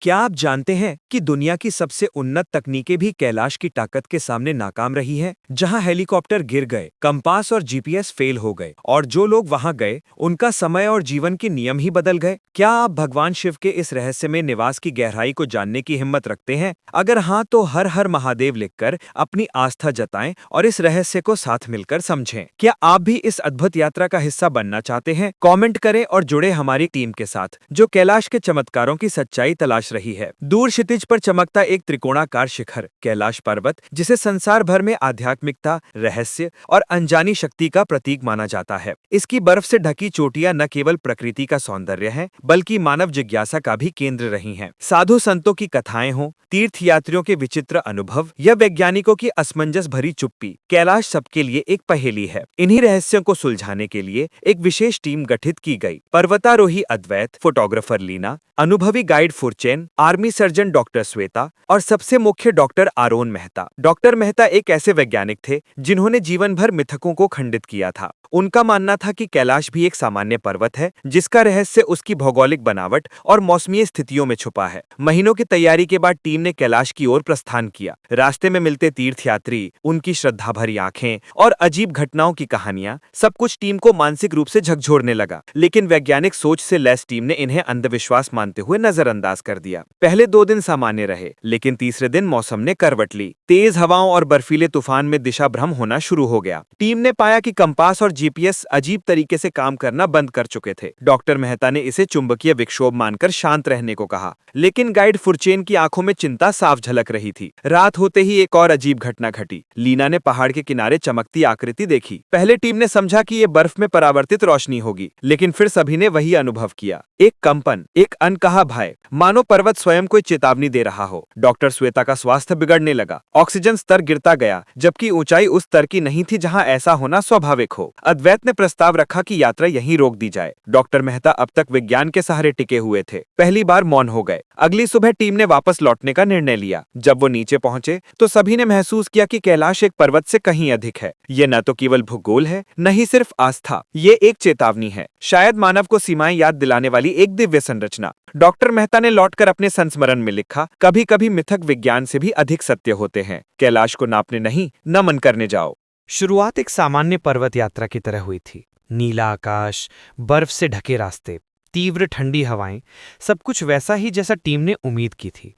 क्या आप जानते हैं कि दुनिया की सबसे उन्नत तकनीकें भी कैलाश की ताकत के सामने नाकाम रही हैं? जहां हेलीकॉप्टर गिर गए, कंपास और जीपीएस फेल हो गए और जो लोग वहां गए, उनका समय और जीवन के नियम ही बदल गए। क्या आप भगवान शिव के इस रहस्यमय निवास की गहराई को जानने की हिम्मत रखते हैं? अगर हाँ, तो हर हर महादेव लिखकर अपनी आस्था जताएं और इस रहस्य को साथ मिलकर समझें। क्या आप भी इस अद्भुत यात्रा का हिस्सा बनना चाहते हैं? कमेंट करें और जुड़े हमारी टीम के साथ, जो कैलाश के चमत्कारों की सच्चाई तलाश रही है। दूर क्षितिज पर चमकता एक त्रिकोणाकार शिखर कैलाश पर्वत, जिसे संसार भर में आध्यात्मिकता, रहस्य और अनजानी शक्ति का प्रतीक माना जाता है। इसकी बर्फ से ढकी चोटियां न केवल प्रकृति का सौंदर्य है, बल्कि मानव जिज्ञासा का भी केंद्र रही हैं। साधु संतों की कथाएं हों, तीर्थयात्रियों के विचित्र अनुभव या वैज्ञानिकों की असमंजस भरी चुप्पी, कैलाश सबके लिए एक पहेली है। इन्हीं रहस्यों को सुलझाने के लिए एक विशेष टीम गठित की गई। पर्वतारोही अद्वैत, फोटोग्राफर लीना, अनुभवी guide Phurchain, army surgeon doctor Shweta और सबसे मुख्य doctor Aaron Mehta. Doctor Mehta एक ऐसे वैज्ञानिक थे जिन्होंने जीवन भर मिथकों को खंडित किया था। उनका मानना था कि कैलाश भी एक सामान्य पर्वत है, जिसका रहस्य उसकी भौगोलिक बनावट और मौसमी स्थितियों में छुपा है। महीनों की तैयारी के बाद टीम ने कैलाश की ओर प्रस्थान किया। रास्ते में मिलते तीर्थयात्री, उनकी श्रद्धा भरी आंखें और अजीब घटनाओं की कहानियां, सब कुछ टीम को मानसिक रूप से झकझोरने लगा। लेकिन वैज्ञानिक सोच से लैस टीम ने इन्हें अंधविश्वास मानते हुए नजरअंदाज कर दिया। पहले 2 दिन सामान्य रहे, लेकिन तीसरे दिन मौसम ने करवट ली। तेज हवाओं और बर्फीले तूफान में दिशा भ्रम होना शुरू हो गया। टीम ने पाया कि कंपास और जीपीएस अजीब तरीके से काम करना बंद कर चुके थे। डॉक्टर मेहता ने इसे चुंबकीय विक्षोभ मानकर शांत रहने को कहा, लेकिन गाइड फुरचेन की आंखों में चिंता साफ झलक रही थी। रात होते ही एक और अजीब घटना घटी। लीना ने पहाड़ के किनारे चमकती आकृति देखी। पहले टीम ने समझा कि ये बर्फ में परावर्तित रोशनी होगी, लेकिन फिर सभी ने वही अनुभव किया। एक कंपन, एक अनकहा भय, मानो पर्वत स्वयं कोई चेतावनी दे रहा हो। डॉक्टर श्वेता का स्वास्थ्य बिगड़ने लगा। ऑक्सीजन स्तर गिरता गया, जबकि ऊंचाई उस स्तर की नहीं थी जहां ऐसा होना स्वाभाविक हो। अद्वैत ने प्रस्ताव रखा कि यात्रा यहीं रोक दी जाए। डॉक्टर मेहता अब तक विज्ञान के सहारे टिके हुए थे, पहली बार मौन हो गए। अगली सुबह टीम ने वापस लौटने का निर्णय लिया। जब वो नीचे पहुंचे तो सभी ने महसूस किया कि कैलाश एक पर्वत से कहीं अधिक है। ये न तो केवल भूगोल है, न ही सिर्फ आस्था, ये एक चेतावनी है, शायद मानव को सीमाएं याद दिलाने वाली एक दिव्य संरचना। डॉक्टर मेहता ने लौटकर अपने संस्मरण में लिखा, कभी कभी मिथक विज्ञान से भी अधिक सत्य होते हैं। कैलाश को नापने नहीं, नमन करने जाओ। शुरुआत एक सामान्य पर्वत यात्रा की तरह हुई थी। नीला आकाश, बर्फ से ढके रास्ते, तीव्र ठंडी हवाएं, सब कुछ वैसा ही जैसा टीम ने उम्मीद की थी।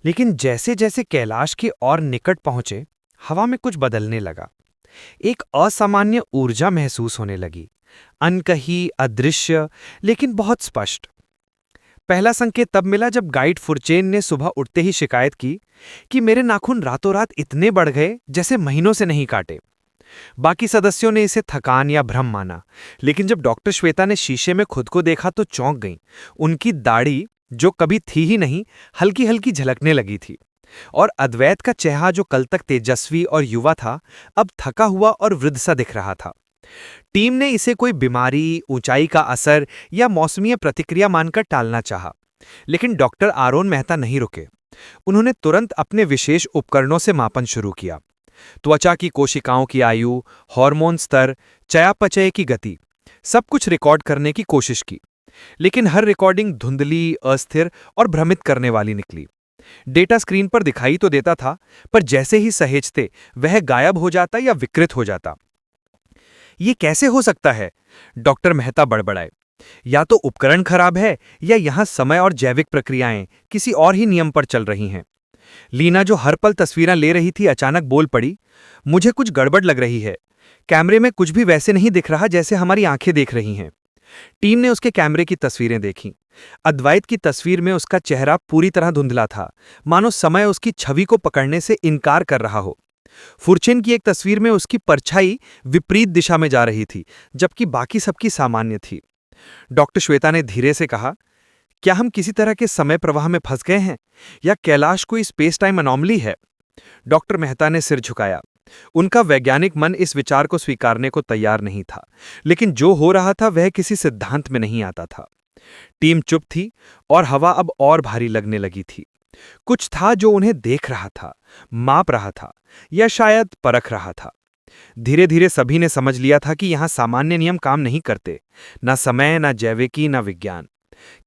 लेकिन जैसे जैसे कैलाश के और निकट पहुंचे, हवा में कुछ बदलने लगा। एक असामान्य ऊर्जा महसूस होने लगी, अनकही, अदृश्य, लेकिन बहुत स्पष्ट। पहला संकेत तब मिला जब गाइड फुरचेन ने सुबह उठते ही शिकायत की कि मेरे नाखून रातों रात इतने बढ़ गए जैसे महीनों से नहीं काटे। बाकी सदस्यों ने इसे थकान या भ्रम माना, लेकिन जब डॉक्टर श्वेता ने शीशे में खुद को देखा तो चौंक गईं। उनकी दाढ़ी, जो कभी थी ही नहीं, हल्की हल्की झलकने लगी थी, और अद्वैत का चेहरा, जो कल तक तेजस्वी और युवा था, अब थका हुआ और वृद्ध सा दिख रहा था। टीम ने इसे कोई बीमारी, ऊंचाई का असर या मौसमीय प्रतिक्रिया मानकर टालना चाहा, लेकिन डॉक्टर आरोन मेहता नहीं रुके। उन्होंने तुरंत अपने विशेष उपकरणों से मापन शुरू किया। त्वचा की कोशिकाओं की आयु, हार्मोन स्तर, चयापचय की गति, सब कुछ रिकॉर्ड करने की कोशिश की, लेकिन हर रिकॉर्डिंग धुंधली, अस्थिर और भ्रमित करने वाली निकली। डेटा स्क्रीन पर दिखाई तो देता था, पर जैसे ही सहेजते वह गायब हो जाता या विकृत हो जाता। ये कैसे हो सकता है? डॉक्टर मेहता बड़बड़ाए। या तो उपकरण खराब है, या यहां समय और जैविक प्रक्रियाएं किसी और ही नियम पर चल रही हैं। लीना, जो हर पल तस्वीरें ले रही थी, अचानक बोल पड़ी, मुझे कुछ गड़बड़ लग रही है। कैमरे में कुछ भी वैसे नहीं दिख रहा जैसे हमारी आंखें देख रही हैं। टीम ने उसके कैमरे की तस्वीरें देखीं। अद्वैत की तस्वीर में उसका चेहरा पूरी तरह धुंधला था, मानो समय उसकी छवि को पकड़ने से इनकार कर रहा हो। फुरचेन की एक तस्वीर में उसकी परछाई विपरीत दिशा में जा रही थी, जबकि बाकी सबकी सामान्य थी। डॉक्टर श्वेता ने धीरे से कहा, क्या हम किसी तरह के समय प्रवाह में फंस गए हैं, या कैलाश कोई स्पेस टाइम अनोमली है? डॉक्टर मेहता ने सिर झुकाया। उनका वैज्ञानिक मन इस विचार को स्वीकारने को तैयार नहीं था, लेकिन जो हो रहा था वह किसी सिद्धांत में नहीं आता था। टीम चुप थी, और हवा अब और भारी लगने लगी थी। कुछ था जो उन्हें देख रहा था, माप रहा था, या शायद परख रहा था। धीरे धीरे सभी ने समझ लिया था कि यहां सामान्य नियम काम नहीं करते, ना समय, ना जैविकी, ना विज्ञान।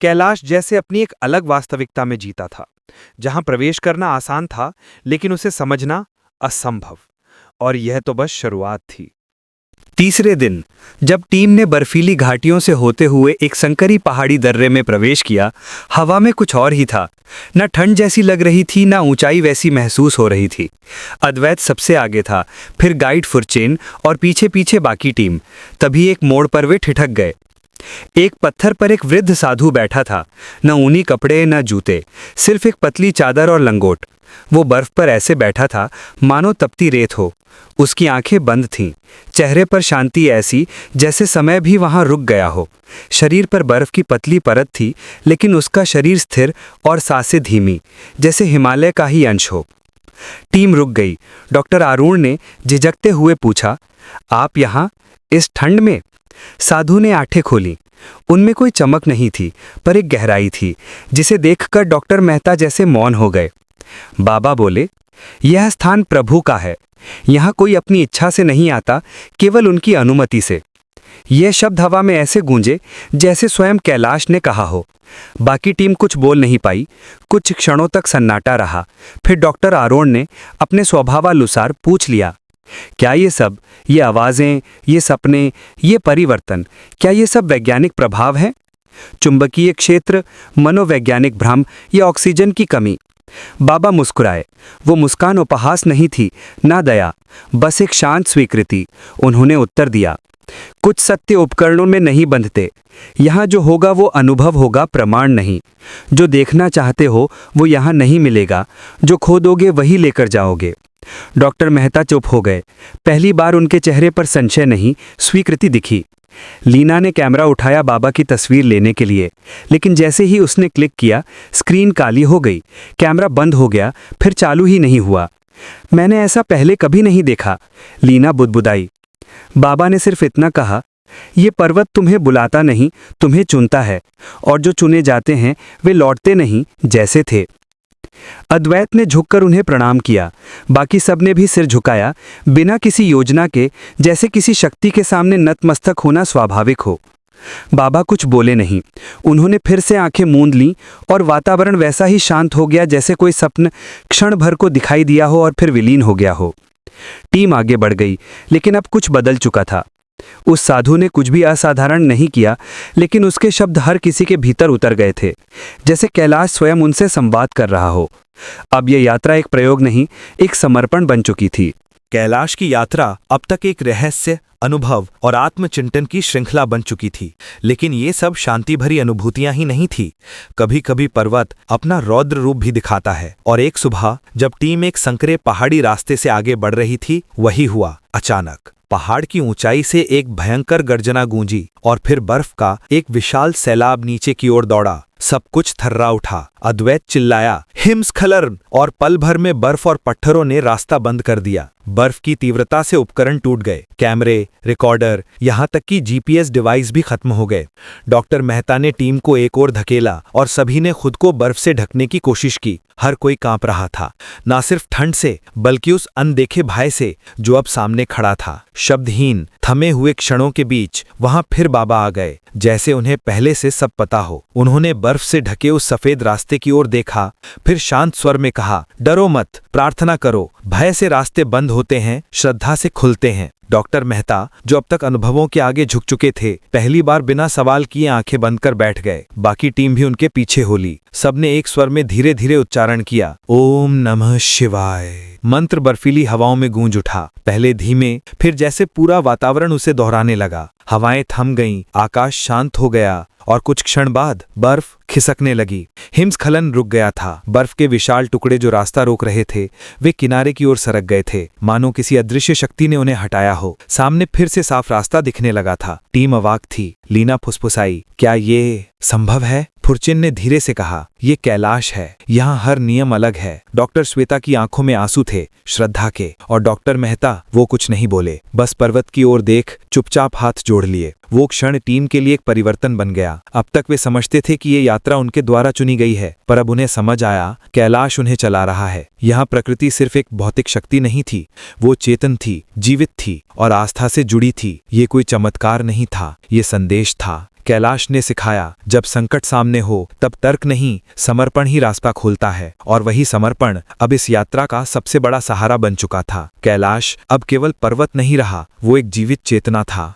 कैलाश जैसे अपनी एक अलग वास्तविकता में जीता था, जहां प्रवेश करना आसान था लेकिन उसे समझना असंभव। और यह तो बस शुरुआत थी। तीसरे दिन जब टीम ने बर्फीली घाटियों से होते हुए एक संकरी पहाड़ी दर्रे में प्रवेश किया, हवा में कुछ और ही था। न ठंड जैसी लग रही थी, न ऊंचाई वैसी महसूस हो रही थी। अद्वैत सबसे आगे था, फिर गाइड फुरचेन और पीछे पीछे बाकी टीम। तभी एक मोड़ पर वे ठिठक गए। एक पत्थर पर एक वृद्ध साधु बैठा था, न ऊनी कपड़े न जूते, सिर्फ एक पतली चादर और लंगोट। वो बर्फ पर ऐसे बैठा था मानो तपती रेत हो। उसकी आंखें बंद थीं, चेहरे पर शांति ऐसी जैसे समय भी वहां रुक गया हो। शरीर पर बर्फ की पतली परत थी, लेकिन उसका शरीर स्थिर और सांसें धीमी, जैसे हिमालय का ही अंश हो। टीम रुक गई। डॉक्टर आरुण ने झिझकते हुए पूछा, आप यहाँ इस ठंड में? साधु ने आंखें खोली। उनमें कोई चमक नहीं थी, पर एक गहराई थी, जिसे देखकर डॉक्टर मेहता जैसे मौन हो गए। बाबा बोले, यह स्थान प्रभु का है। यहाँ कोई अपनी इच्छा से नहीं आता, केवल उनकी अनुमति से। यह शब्द हवा में ऐसे गूंजे जैसे स्वयं कैलाश ने कहा हो। बाकी टीम कुछ बोल नहीं पाई। कुछ क्षणों तक सन्नाटा रहा। फिर डॉक्टर आरोन ने अपने स्वभावानुसार पूछ लिया, क्या ये सब, ये आवाजें, ये सपने, ये परिवर्तन, क्या ये सब वैज्ञानिक प्रभाव हैं? चुंबकीय क्षेत्र, मनोवैज्ञानिक भ्रम या ऑक्सीजन की कमी? बाबा मुस्कुराए। वो मुस्कान उपहास नहीं थी, ना दया, बस एक शांत स्वीकृति। उन्होंने उत्तर दिया, कुछ सत्य उपकरणों में नहीं बंधते। यहाँ जो होगा वो अनुभव होगा, प्रमाण नहीं। जो देखना चाहते हो वो यहाँ नहीं मिलेगा, जो खोदोगे वही लेकर जाओगे। डॉक्टर मेहता चुप हो गए। पहली बार उनके चेहरे पर संशय नहीं, स्वीकृति दिखी। लीना ने कैमरा उठाया बाबा की तस्वीर लेने के लिए, लेकिन जैसे ही उसने क्लिक किया, स्क्रीन काली हो गई। कैमरा बंद हो गया, फिर चालू ही नहीं हुआ। मैंने ऐसा पहले कभी नहीं देखा, लीना बुदबुदाई। बाबा ने सिर्फ इतना कहा, ये पर्वत तुम्हें बुलाता नहीं, तुम्हें चुनता है, और जो चुने जाते हैं वे लौटते नहीं जैसे थे। अद्वैत ने झुककर उन्हें प्रणाम किया। बाकी सबने भी सिर झुकाया, बिना किसी योजना के, जैसे किसी शक्ति के सामने नतमस्तक होना स्वाभाविक हो। बाबा कुछ बोले नहीं। उन्होंने फिर से आंखें मूंद लीं और वातावरण वैसा ही शांत हो गया जैसे कोई स्वप्न क्षण भर को दिखाई दिया हो और फिर विलीन हो गया हो। टीम आगे बढ़ गई, लेकिन अब कुछ बदल चुका था। उस साधु ने कुछ भी असाधारण नहीं किया, लेकिन उसके शब्द हर किसी के भीतर उतर गए थे, जैसे कैलाश स्वयं उनसे संवाद कर रहा हो। अब यह यात्रा एक प्रयोग नहीं, एक समर्पण बन चुकी थी। कैलाश की यात्रा अब तक एक रहस्य, अनुभव और आत्मचिंतन की श्रृंखला बन चुकी थी। लेकिन ये सब शांति भरी अनुभूतियां ही नहीं थी। कभी कभी पर्वत अपना रौद्र रूप भी दिखाता है। और एक सुबह जब टीम एक संकरे पहाड़ी रास्ते से आगे बढ़ रही थी, वही हुआ। अचानक पहाड़ की ऊंचाई से एक भयंकर गर्जना गूंजी और फिर बर्फ का एक विशाल सैलाब नीचे की ओर दौड़ा। सब कुछ थर्रा उठा। अद्वैत चिल्लाया, हिमस्खलन! और पल भर में बर्फ और पत्थरों ने रास्ता बंद कर दिया। बर्फ की तीव्रता से उपकरण टूट गए, कैमरे, रिकॉर्डर, यहाँ तक कि जीपीएस डिवाइस भी खत्म हो गए। डॉक्टर मेहता ने टीम को एक ओर धकेला और सभी ने खुद को बर्फ से ढकने की कोशिश की। हर कोई कांप रहा था, ना सिर्फ ठंड से, बल्कि उस अनदेखे भय से जो अब सामने खड़ा था। शब्दहीन थमे हुए क्षणों के बीच वहां फिर बाबा आ गए, जैसे उन्हें पहले से सब पता हो। उन्होंने बर्फ से ढके उस सफेद रास्ते की ओर देखा, फिर शांत स्वर में कहा, डरो मत, प्रार्थना करो। भय से रास्ते बंद होते हैं, श्रद्धा से खुलते हैं। डॉक्टर मेहता, जो अब तक अनुभवों के आगे झुक चुके थे, पहली बार बिना सवाल किए आंखें बंद कर बैठ गए। बाकी टीम भी उनके पीछे हो ली। सबने एक स्वर में धीरे धीरे उच्चारण किया, ओम नमः शिवाय। मंत्र बर्फीली हवाओं में गूंज उठा, पहले धीमे, फिर जैसे पूरा वातावरण उसे दोहराने लगा। हवाएं थम गईं, आकाश शांत हो गया और कुछ क्षण बाद बर्फ खिसकने लगी। हिमस्खलन रुक गया था। बर्फ के विशाल टुकड़े जो रास्ता रोक रहे थे, वे किनारे की ओर सरक गए थे, मानो किसी अदृश्य शक्ति ने उन्हें हटाया हो। सामने फिर से साफ रास्ता दिखने लगा था। टीम अवाक थी। लीना फुसफुसाई, क्या ये संभव है? फुरचिन ने धीरे से कहा, ये कैलाश है, यहाँ हर नियम अलग है। डॉक्टर श्वेता की आंखों में आंसू थे, श्रद्धा के। और डॉक्टर मेहता, वो कुछ नहीं बोले, बस पर्वत की ओर देख चुपचाप हाथ जोड़ लिए। वो क्षण टीम के लिए एक परिवर्तन बन गया। अब तक वे समझते थे कि ये यात्रा उनके द्वारा चुनी गई है, पर अब उन्हें समझ आया, कैलाश उन्हें चला रहा है। यहाँ प्रकृति सिर्फ एक भौतिक शक्ति नहीं थी, वो चेतन थी, जीवित थी और आस्था से जुड़ी थी। ये कोई चमत्कार नहीं था, ये संदेश था। कैलाश ने सिखाया, जब संकट सामने हो तब तर्क नहीं, समर्पण ही रास्ता खोलता है। और वही समर्पण अब इस यात्रा का सबसे बड़ा सहारा बन चुका था। कैलाश अब केवल पर्वत नहीं रहा, वो एक जीवित चेतना था।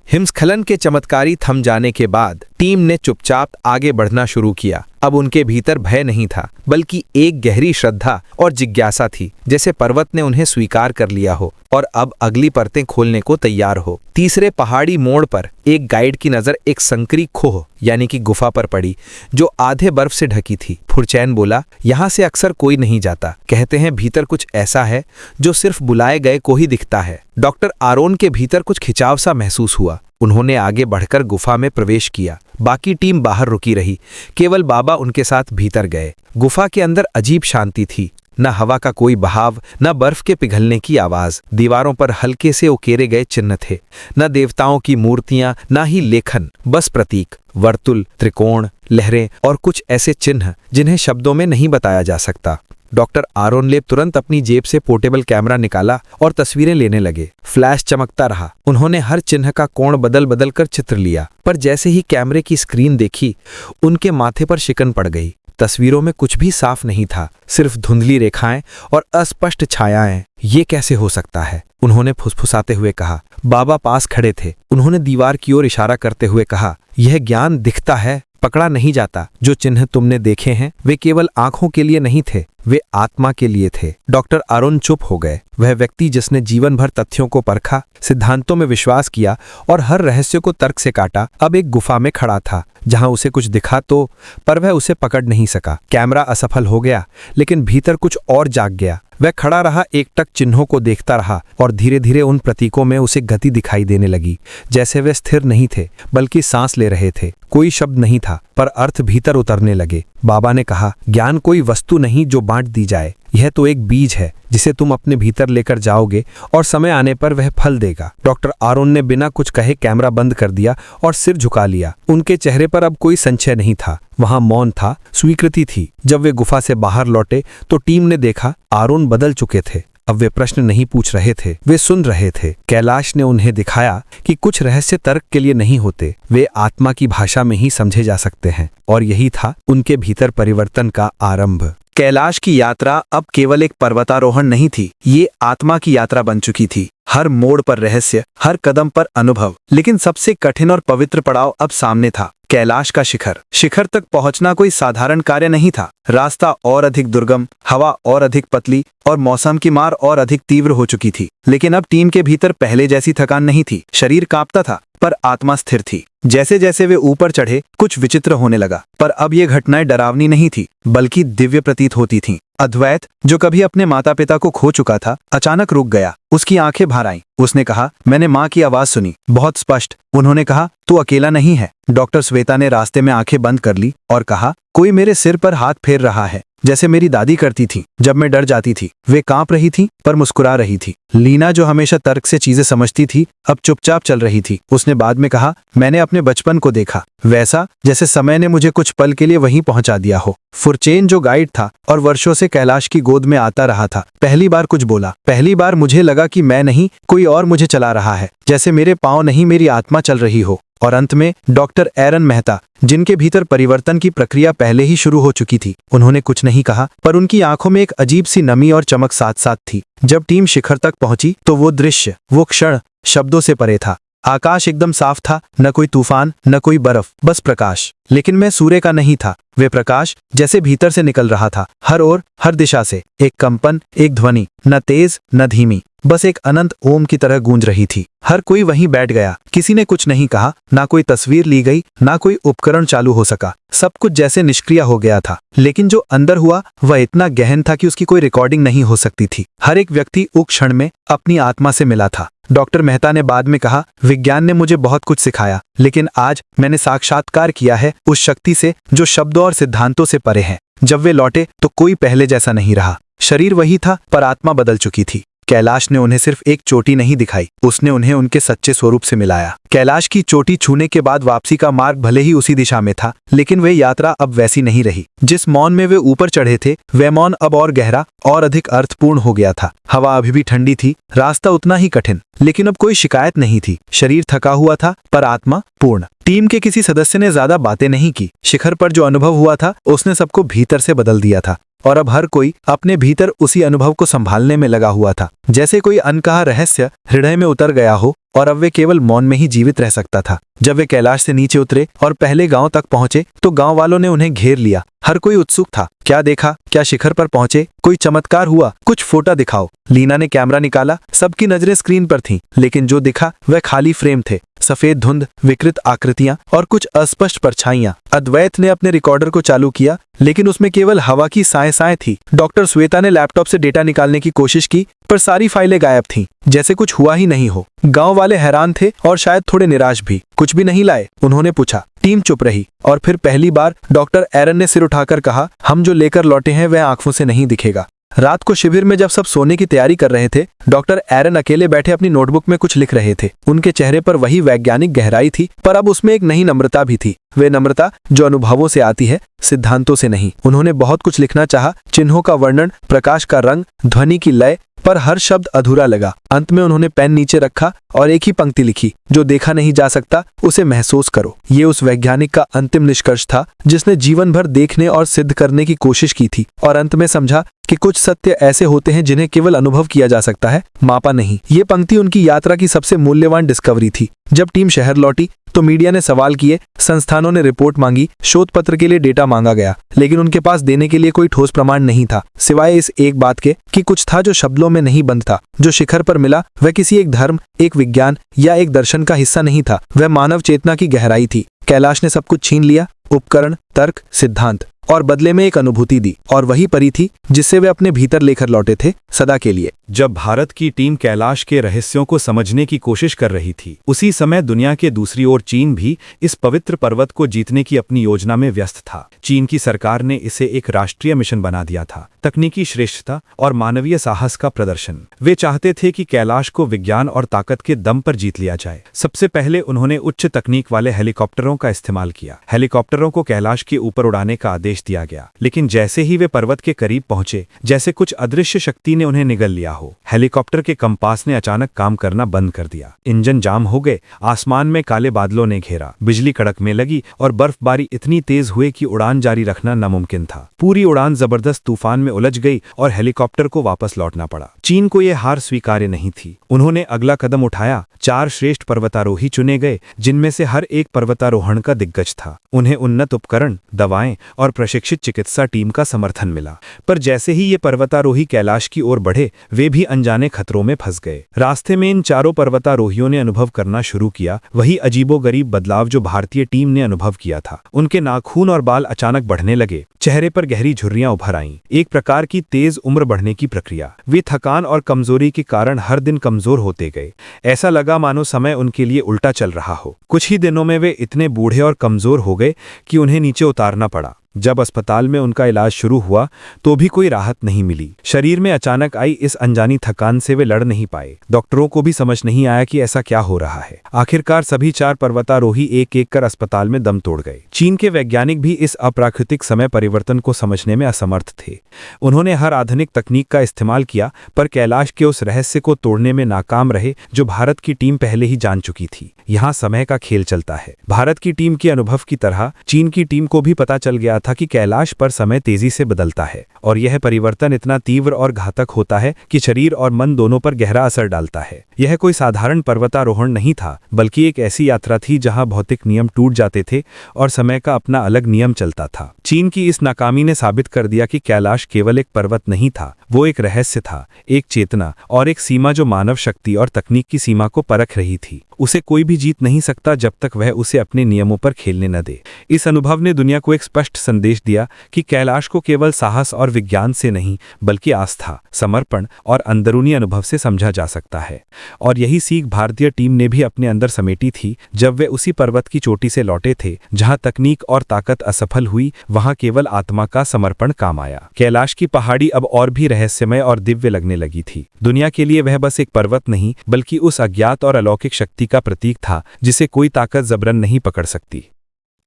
हिमस्खलन के चमत्कारी थम जाने के बाद टीम ने चुपचाप आगे बढ़ना शुरू किया। अब उनके भीतर भय नहीं था, बल्कि एक गहरी श्रद्धा और जिज्ञासा थी, जैसे पर्वत ने उन्हें स्वीकार कर लिया हो और अब अगली परतें खोलने को तैयार हो। तीसरे पहाड़ी मोड़ पर एक गाइड की नजर एक संकरी खोह यानी कि गुफा पर पड़ी, जो आधे बर्फ से ढकी थी। फुरचैन बोला, यहाँ से अक्सर कोई नहीं जाता, कहते हैं भीतर कुछ ऐसा है जो सिर्फ बुलाए गए को ही दिखता है। डॉक्टर आरोन के भीतर कुछ खिंचाव सा महसूस हुआ। उन्होंने आगे बढ़कर गुफा में प्रवेश किया। बाकी टीम बाहर रुकी रही, केवल बाबा उनके साथ भीतर गए। गुफा के अंदर अजीब शांति थी, न हवा का कोई बहाव, न बर्फ के पिघलने की आवाज। दीवारों पर हल्के से उकेरे गए चिन्ह थे, न देवताओं की मूर्तियां, न ही लेखन, बस प्रतीक, वर्तुल, त्रिकोण, लहरें और कुछ ऐसे चिन्ह जिन्हें शब्दों में नहीं बताया जा सकता। डॉक्टर आरोन ने तुरंत अपनी जेब से पोर्टेबल कैमरा निकाला और तस्वीरें लेने लगे। फ्लैश चमकता रहा। उन्होंने हर चिन्ह का कोण बदल बदल कर चित्र लिया, पर जैसे ही कैमरे की स्क्रीन देखी, उनके माथे पर शिकन पड़ गई। तस्वीरों में कुछ भी साफ नहीं था, सिर्फ धुंधली रेखाएं और अस्पष्ट छायाएं। ये कैसे हो सकता है? उन्होंने फुसफुसाते हुए कहा। बाबा पास खड़े थे। उन्होंने दीवार की ओर इशारा करते हुए कहा, यह ज्ञान दिखता है, पकड़ा नहीं जाता। जो चिन्ह तुमने देखे हैं वे केवल आंखों के लिए नहीं थे, वे आत्मा के लिए थे। डॉक्टर आरोन चुप हो गए। वह व्यक्ति जिसने जीवन भर तथ्यों को परखा, सिद्धांतों में विश्वास किया और हर रहस्य को तर्क से काटा, अब एक गुफा में खड़ा था जहां उसे कुछ दिखा तो, पर वह उसे पकड़ नहीं सका। कैमरा असफल हो गया, लेकिन भीतर कुछ और जाग गया। वह खड़ा रहा, एकटक चिन्हों को देखता रहा और धीरे धीरे उन प्रतीकों में उसे गति दिखाई देने लगी, जैसे वे स्थिर नहीं थे बल्कि सांस ले रहे थे। कोई शब्द नहीं था, पर अर्थ भीतर उतरने लगे। बाबा ने कहा, ज्ञान कोई वस्तु नहीं जो बांट दी जाए, यह तो एक बीज है जिसे तुम अपने भीतर लेकर जाओगे और समय आने पर वह फल देगा। डॉक्टर आरोन ने बिना कुछ कहे कैमरा बंद कर दिया और सिर झुका लिया। उनके चेहरे पर अब कोई संशय नहीं था, वहां मौन था, स्वीकृति थी। जब वे गुफा से बाहर लौटे तो टीम ने देखा आरोन बदल चुके थे। अब वे प्रश्न नहीं पूछ रहे थे, वे सुन रहे थे। कैलाश ने उन्हें दिखाया कि कुछ रहस्य तर्क के लिए नहीं होते, वे आत्मा की भाषा में ही समझे जा सकते हैं। और यही था उनके भीतर परिवर्तन का आरंभ। कैलाश की यात्रा अब केवल एक पर्वतारोहण नहीं थी, ये आत्मा की यात्रा बन चुकी थी। हर मोड़ पर रहस्य, हर कदम पर अनुभव। लेकिन सबसे कठिन और पवित्र पड़ाव अब सामने था, कैलाश का शिखर। शिखर तक पहुंचना कोई साधारण कार्य नहीं था। रास्ता और अधिक दुर्गम, हवा और अधिक पतली और मौसम की मार और अधिक तीव्र हो चुकी थी। लेकिन अब टीम के भीतर पहले जैसी थकान नहीं थी। शरीर कांपता था, पर आत्मा स्थिर थी। जैसे जैसे वे ऊपर चढ़े, कुछ विचित्र होने लगा। पर अब ये घटनाएं डरावनी नहीं थी, बल्कि दिव्य प्रतीत होती थीं। अद्वैत, जो कभी अपने माता पिता को खो चुका था, अचानक रुक गया। उसकी आंखें भर आईं। उसने कहा, मैंने माँ की आवाज सुनी, बहुत स्पष्ट। उन्होंने कहा, तू अकेला नहीं है। डॉक्टर श्वेता ने रास्ते में आंखें बंद कर ली और कहा, कोई मेरे सिर पर हाथ फेर रहा है, जैसे मेरी दादी करती थी जब मैं डर जाती थी। वे कांप रही थी, पर मुस्कुरा रही थी। लीना, जो हमेशा तर्क से चीजें समझती थी, अब चुपचाप चल रही थी। उसने बाद में कहा, मैंने अपने बचपन को देखा, वैसा जैसे समय ने मुझे कुछ पल के लिए वहीं पहुंचा दिया हो। फुरचेन, जो गाइड था और वर्षों से कैलाश की गोद में आता रहा था, पहली बार कुछ बोला। पहली बार मुझे लगा कि मैं नहीं, कोई और मुझे चला रहा है, जैसे मेरे पांव नहीं, मेरी आत्मा चल रही हो। और अंत में डॉक्टर एरन मेहता, जिनके भीतर परिवर्तन की प्रक्रिया पहले ही शुरू हो चुकी थी। उन्होंने कुछ नहीं कहा, पर उनकी आंखों में एक अजीब सी नमी और चमक साथ साथ थी। जब टीम शिखर तक पहुंची तो वो दृश्य, वो क्षण शब्दों से परे था। आकाश एकदम साफ था, न कोई तूफान, न कोई बर्फ, बस प्रकाश। लेकिन मैं सूर्य का नहीं था, वे प्रकाश जैसे भीतर से निकल रहा था, हर ओर, हर दिशा से। एक कंपन, एक ध्वनि, न तेज न धीमी, बस एक अनंत ओम की तरह गूंज रही थी। हर कोई वहीं बैठ गया। किसी ने कुछ नहीं कहा, ना कोई तस्वीर ली गई, ना कोई उपकरण चालू हो सका। सब कुछ जैसे निष्क्रिय हो गया था। लेकिन जो अंदर हुआ वह इतना गहन था कि उसकी कोई रिकॉर्डिंग नहीं हो सकती थी। हर एक व्यक्ति उस क्षण में अपनी आत्मा से मिला था। डॉक्टर मेहता ने बाद में कहा, विज्ञान ने मुझे बहुत कुछ सिखाया, लेकिन आज मैंने साक्षात्कार किया है उस शक्ति से जो शब्दों और सिद्धांतों से परे है। जब वे लौटे तो कोई पहले जैसा नहीं रहा। शरीर वही था, पर आत्मा बदल चुकी थी। कैलाश ने उन्हें सिर्फ एक चोटी नहीं दिखाई, उसने उन्हें उनके सच्चे स्वरूप से मिलाया। कैलाश की चोटी छूने के बाद वापसी का मार्ग भले ही उसी दिशा में था, लेकिन वह यात्रा अब वैसी नहीं रही। जिस मौन में वे ऊपर चढ़े थे, वह मौन अब और गहरा और अधिक अर्थपूर्ण हो गया था। हवा अभी भी ठंडी थी, रास्ता उतना ही कठिन, लेकिन अब कोई शिकायत नहीं थी। शरीर थका हुआ था, पर आत्मा पूर्ण। टीम के किसी सदस्य ने ज्यादा बातें नहीं की। शिखर पर जो अनुभव हुआ था, उसने सबको भीतर से बदल दिया था, और अब हर कोई अपने भीतर उसी अनुभव को संभालने में लगा हुआ था। जैसे कोई अनकहा रहस्य हृदय में उतर गया हो और अब वे केवल मौन में ही जीवित रह सकता था। जब वे कैलाश से नीचे उतरे और पहले गांव तक पहुंचे, तो गांव वालों ने उन्हें घेर लिया। हर कोई उत्सुक था। क्या देखा? क्या शिखर पर पहुंचे? कोई चमत्कार हुआ? कुछ फोटो दिखाओ। लीना ने कैमरा निकाला। सबकी नजरें स्क्रीन पर थीं, लेकिन जो दिखा वह खाली फ्रेम थे। सफेद धुंध, विकृत आकृतियां और कुछ अस्पष्ट परछाइयां। अद्वैत ने अपने रिकॉर्डर को चालू किया, लेकिन उसमें केवल हवा की साएं थी। डॉक्टर श्वेता ने लैपटॉप से डेटा निकालने की कोशिश की, पर सारी फाइलें गायब थीं, जैसे कुछ हुआ ही नहीं हो। गांव वाले हैरान थे और शायद थोड़े निराश भी। कुछ भी नहीं लाए? उन्होंने पूछा। टीम चुप रही, और फिर पहली बार डॉक्टर एरन ने सिर उठाकर कहा, हम जो लेकर लौटे हैं वह आंखों से नहीं दिखेगा। रात को शिविर में जब सब सोने की तैयारी कर रहे थे, डॉक्टर एरन अकेले बैठे अपनी नोटबुक में कुछ लिख रहे थे। उनके चेहरे पर वही वैज्ञानिक गहराई थी, पर अब उसमें एक नई नम्रता भी थी। वे नम्रता जो अनुभवों से आती है, सिद्धांतों से नहीं। उन्होंने बहुत कुछ लिखना चाहा, चिन्हों का वर्णन, प्रकाश का रंग, ध्वनि की लय, पर हर शब्द अधूरा लगा। अंत में उन्होंने पेन नीचे रखा और एक ही पंक्ति लिखी, जो देखा नहीं जा सकता उसे महसूस करो। ये उस वैज्ञानिक का अंतिम निष्कर्ष था, जिसने जीवन भर देखने और सिद्ध करने की कोशिश की थी, और अंत में समझा कि कुछ सत्य ऐसे होते हैं जिन्हें केवल अनुभव किया जा सकता है, मापा नहीं। ये पंक्ति उनकी यात्रा की सबसे मूल्यवान डिस्कवरी थी। जब टीम शहर लौटी, तो मीडिया ने सवाल किए, संस्थानों ने रिपोर्ट मांगी, शोध पत्र के लिए डेटा मांगा गया, लेकिन उनके पास देने के लिए कोई ठोस प्रमाण नहीं था, सिवाय इस एक बात के कि कुछ था जो शब्दों में नहीं बंद था। जो शिखर पर मिला वह किसी एक धर्म, एक विज्ञान या एक दर्शन का हिस्सा नहीं था, वह मानव चेतना की गहराई थी। कैलाश ने सब कुछ छीन लिया, उपकरण, तर्क, सिद्धांत, और बदले में एक अनुभूति दी, और वही परी थी जिससे वे अपने भीतर लेकर लौटे थे, सदा के लिए। जब भारत की टीम कैलाश के रहस्यों को समझने की कोशिश कर रही थी, उसी समय दुनिया के दूसरी ओर चीन भी इस पवित्र पर्वत को जीतने की अपनी योजना में व्यस्त था। चीन की सरकार ने इसे एक राष्ट्रीय मिशन बना दिया था, तकनीकी श्रेष्ठता और मानवीय साहस का प्रदर्शन। वे चाहते थे कि कैलाश को विज्ञान और ताकत के दम पर जीत लिया जाए। सबसे पहले उन्होंने उच्च तकनीक वाले हेलीकॉप्टरों का इस्तेमाल किया। हेलीकॉप्टरों को कैलाश के ऊपर उड़ाने का आदेश दिया गया, लेकिन जैसे ही वे पर्वत के करीब पहुंचे, जैसे कुछ अदृश्य शक्ति ने उन्हें निगल लिया हो। हेलीकॉप्टर के कंपास ने अचानक काम करना बंद कर दिया। इंजन जाम हो गए, आसमान में काले बादलों ने घेरा, बिजली कड़कने लगी और बर्फबारी इतनी तेज हुई कि उड़ान जारी रखना नामुमकिन था। पूरी उड़ान जबरदस्त तूफान में उलझ गई और हेलीकॉप्टर को वापस लौटना पड़ा। चीन को यह हार स्वीकार्य नहीं थी। उन्होंने अगला कदम उठाया। 4 श्रेष्ठ पर्वतारोही चुने गए, जिनमें से हर एक पर्वतारोहण का दिग्गज था। उन्हें उन्नत उपकरण, दवाएं और प्रशिक्षित चिकित्सा टीम का समर्थन मिला। पर जैसे ही ये पर्वतारोही कैलाश की ओर बढ़े, वे भी अनजाने खतरों में फंस गए। रास्ते में इन चारों पर्वतारोहियों ने अनुभव करना शुरू किया, वही अजीबोगरीब बदलाव जो भारतीय टीम ने अनुभव किया था। उनके नाखून और बाल अचानक बढ़ने लगे, चेहरे पर गहरी झुर्रियां उभर आईं, एक प्रकार की तेज उम्र बढ़ने की प्रक्रिया। वे थकान और कमजोरी के कारण हर दिन कमजोर होते गए। ऐसा लगा मानो समय उनके लिए उल्टा चल रहा हो। कुछ ही दिनों में वे इतने बूढ़े और कमजोर हो गए कि उन्हें नीचे उतारना पड़ा। जब अस्पताल में उनका इलाज शुरू हुआ, तो भी कोई राहत नहीं मिली। शरीर में अचानक आई इस अनजानी थकान से वे लड़ नहीं पाए। डॉक्टरों को भी समझ नहीं आया कि ऐसा क्या हो रहा है। आखिरकार सभी 4 पर्वतारोही एक एक कर अस्पताल में दम तोड़ गए। चीन के वैज्ञानिक भी इस अप्राकृतिक समय परिवर्तन को समझने में असमर्थ थे। उन्होंने हर आधुनिक तकनीक का इस्तेमाल किया, पर कैलाश के उस रहस्य को तोड़ने में नाकाम रहे जो भारत की टीम पहले ही जान चुकी थी। यहाँ समय का खेल चलता है। भारत की टीम के अनुभव की तरह चीन की टीम को भी पता चल गया था कि कैलाश पर समय तेजी से बदलता है, और यह परिवर्तन इतना तीव्र और घातक होता है कि शरीर और मन दोनों पर गहरा असर डालता है। यह कोई साधारण पर्वतारोहण नहीं था, बल्कि एक ऐसी यात्रा थी जहां भौतिक नियम टूट जाते थे और समय का अपना अलग नियम चलता था। चीन की इस नाकामी ने साबित कर दिया कि कैलाश केवल एक पर्वत नहीं था, वो एक रहस्य था, एक चेतना और एक सीमा जो मानव शक्ति और तकनीक की सीमा को परख रही थी। उसे कोई भी जीत नहीं सकता जब तक वह उसे अपने नियमों पर खेलने न दे। इस अनुभव ने दुनिया को एक स्पष्ट संदेश दिया कि कैलाश को केवल साहस और विज्ञान से नहीं बल्कि आस्था, समर्पण और अंदरूनी अनुभव से समझा जा सकता है। और यही सीख भारतीय टीम ने भी अपने अंदर समेटी थी जब वे उसी पर्वत की चोटी से लौटे थे जहां तकनीक और ताकत असफल हुई, वहां केवल आत्मा का समर्पण काम आया। कैलाश की पहाड़ी अब और भी रहस्यमय और दिव्य लगने लगी थी। दुनिया के लिए वह बस एक पर्वत नहीं बल्कि उस अज्ञात और अलौकिक शक्ति का प्रतीक था जिसे कोई ताकत जबरन नहीं पकड़ सकती।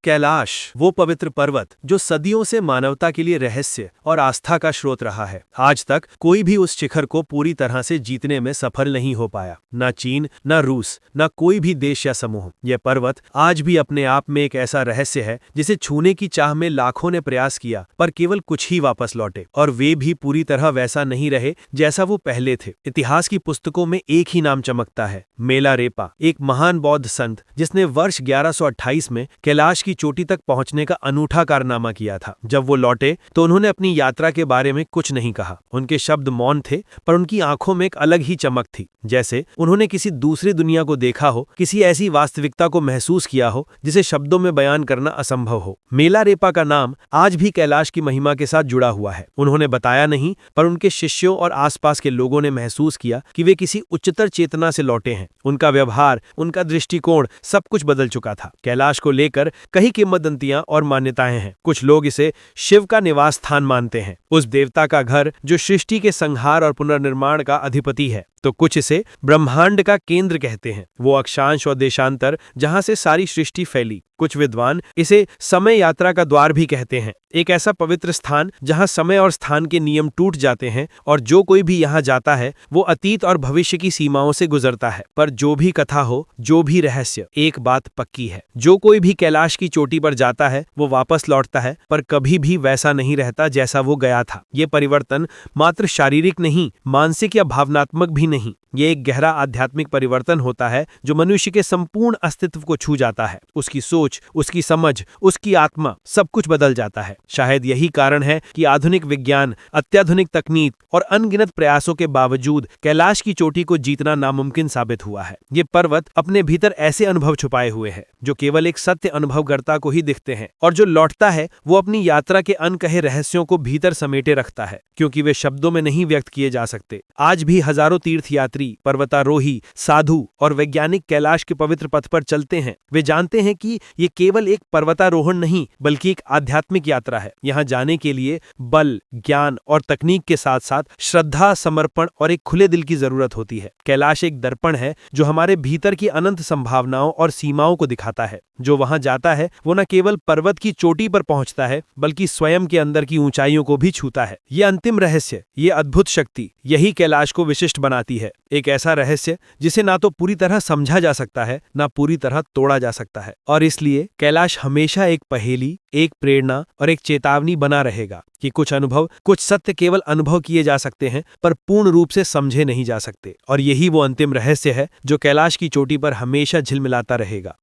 कैलाश, वो पवित्र पर्वत जो सदियों से मानवता के लिए रहस्य और आस्था का स्रोत रहा है। आज तक कोई भी उस शिखर को पूरी तरह से जीतने में सफल नहीं हो पाया। न चीन, न रूस, न कोई भी देश या समूह। यह पर्वत आज भी अपने आप में एक ऐसा रहस्य है जिसे छूने की चाह में लाखों ने प्रयास किया, पर केवल कुछ ही वापस लौटे, और वे भी पूरी तरह वैसा नहीं रहे जैसा वो पहले थे। इतिहास की पुस्तकों में एक ही नाम चमकता है, मेलारेपा, एक महान बौद्ध संत जिसने वर्ष 1128 में कैलाश की चोटी तक पहुंचने का अनूठा कारनामा किया था। जब वो लौटे तो उन्होंने अपनी यात्रा के बारे में कुछ नहीं कहा। उनके शब्द मौन थे, पर उनकी आंखों में एक अलग ही चमक थी, जैसे उन्होंने किसी दूसरी दुनिया को देखा हो, किसी ऐसी वास्तविकता को महसूस किया हो जिसे शब्दों में बयान करना असंभव हो। मेलारेपा का नाम आज भी कैलाश की महिमा के साथ जुड़ा हुआ है। उन्होंने बताया नहीं, पर उनके शिष्यों और आसपास के लोगों ने महसूस किया कि वे किसी उच्चतर चेतना से लौटे हैं। उनका व्यवहार, उनका दृष्टिकोण, सब कुछ बदल चुका था। कैलाश को लेकर कई किंवदंतियां और मान्यताएं हैं। कुछ लोग इसे शिव का निवास स्थान मानते हैं, उस देवता का घर जो सृष्टि के संहार और पुनर्निर्माण का अधिपति है। तो कुछ इसे ब्रह्मांड का केंद्र कहते हैं, वो अक्षांश और देशांतर जहां से सारी सृष्टि फैली। कुछ विद्वान इसे समय यात्रा का द्वार भी कहते हैं, एक ऐसा पवित्र स्थान जहां समय और स्थान के नियम टूट जाते हैं और जो कोई भी यहां जाता है वो अतीत और भविष्य की सीमाओं से गुजरता है। पर जो भी कथा हो, जो भी रहस्य, एक बात पक्की है, जो कोई भी कैलाश की चोटी पर जाता है वो वापस लौटता है, पर कभी भी वैसा नहीं रहता जैसा वो गया था। ये परिवर्तन मात्र शारीरिक नहीं, मानसिक या भावनात्मक भी नहीं, ये एक गहरा आध्यात्मिक परिवर्तन होता है जो मनुष्य के संपूर्ण अस्तित्व को छू जाता है। उसकी सोच, उसकी समझ, उसकी आत्मा, सब कुछ बदल जाता है। शायद यही कारण है कि आधुनिक विज्ञान, अत्याधुनिक तकनीक और अनगिनत प्रयासों के बावजूद कैलाश की चोटी को जीतना नामुमकिन साबित हुआ है। ये पर्वत अपने भीतर ऐसे अनुभव छुपाए हुए है जो केवल एक सत्य अनुभवकर्ता को ही दिखते हैं, और जो लौटता है वो अपनी यात्रा के अनकहे रहस्यों को भीतर समेटे रखता है, क्योंकि वे शब्दों में नहीं व्यक्त किए जा सकते। आज भी हजारों तीर्थयात्री, पर्वतारोही, साधु और वैज्ञानिक कैलाश के पवित्र पथ पर चलते हैं। वे जानते हैं कि ये केवल एक पर्वतारोहण नहीं बल्कि एक आध्यात्मिक यात्रा है। यहाँ जाने के लिए बल, ज्ञान और तकनीक के साथ साथ श्रद्धा, समर्पण और एक खुले दिल की जरूरत होती है। कैलाश एक दर्पण है जो हमारे भीतर की अनंत संभावनाओं और सीमाओं को दिखाता है। जो वहां जाता है वो न केवल पर्वत की चोटी पर पहुंचता है बल्कि स्वयं के अंदर की ऊंचाइयों को भी छूता है। ये अंतिम रहस्य, ये अद्भुत शक्ति, यही कैलाश को विशिष्ट बनाती है। एक ऐसा रहस्य जिसे ना तो पूरी तरह समझा जा सकता है, ना पूरी तरह तोड़ा जा सकता है। और इसलिए कैलाश हमेशा एक पहेली, एक प्रेरणा और एक चेतावनी बना रहेगा कि कुछ अनुभव, कुछ सत्य केवल अनुभव किए जा सकते हैं पर पूर्ण रूप से समझे नहीं जा सकते। और यही वो अंतिम रहस्य है जो कैलाश की चोटी पर हमेशा झिलमिलाता रहेगा।